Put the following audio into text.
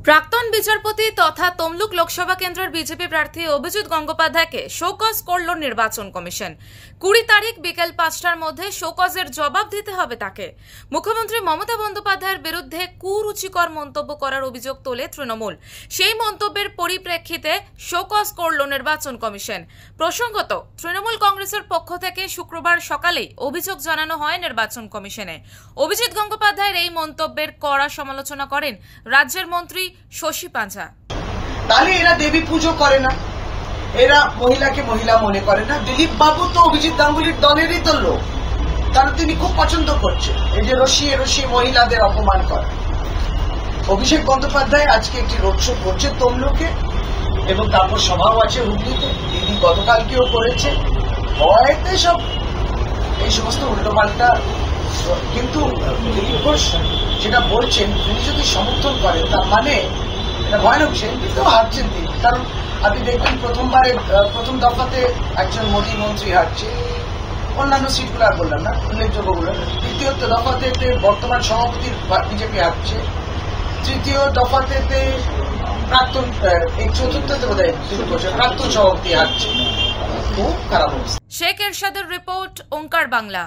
প্রাক্তন বিচারপতি তথা তমলুক লোকসভা কেন্দ্রের বিজেপি প্রার্থী অভিজিৎ গঙ্গোপাধ্যায়কে শোকজ করল নির্বাচন কমিশন। 20 তারিখ বিকেল 5টার মধ্যে শোকজের জবাব দিতে হবে তাকে। মুখ্যমন্ত্রী মমতা বন্দ্যোপাধ্যায়ের বিরুদ্ধে কুরুচিকর মন্তব্য করার অভিযোগ তোলে তৃণমূল। সেই মন্তব্যের পরিপ্রেক্ষিতে শোকজ করল নির্বাচন কমিশন। প্রসঙ্গত, তৃণমূল কংগ্রেসের পক্ষ থেকে শুক্রবার সকালেই অভিযোগ জানানো হয় নির্বাচন কমিশনে। অভিজিৎ গঙ্গোপাধ্যায়ের এই মন্তব্যের কড়া সমালোচনা করেন রাজ্যের মন্ত্রী শশী পাঁজা। তাহলে এরা দেবী পুজো করে না, এরা মহিলাকে মহিলা মনে করে না। দিলীপ বাবু তো অভিজিৎ গাঙ্গুলির দলেরই তো লোক, তারা তিনি খুব পছন্দ করছে এই যে রসিয়ে রসিয়ে মহিলাদের অপমান করে। অভিষেক বন্দ্যোপাধ্যায় আজকে একটি রোড শো করছে তমলুকে, এবং তারপর সভাও আছে হুগলিতে। দিদি গতকালকেও করেছে। হয়তো সব এই সমস্ত উল্টোপাল্টা, কিন্তু দিলীপ ঘোষ যেটা বলছেন তিনি যদি সমর্থন করেন তার মানে এটা ভয়ানক। কিন্তু হারছেন তিনি, কারণ আপনি দেখবেন প্রথম দফাতে একজন মোদী মন্ত্রী হারছে, অন্যান্য সিটগুলো আর বললাম না, উল্লেখযোগ্যগুলো। দ্বিতীয় দফাতে বর্তমান সভাপতি বিজেপি হারছে, তৃতীয় দফাতে প্রাক্তন, এই চতুর্থতে বোধহয় প্রাক্তন সভাপতি হারছে। খুব খারাপ অবস্থা। শেখ এরশাদের রিপোর্ট, ওঙ্কার বাংলা।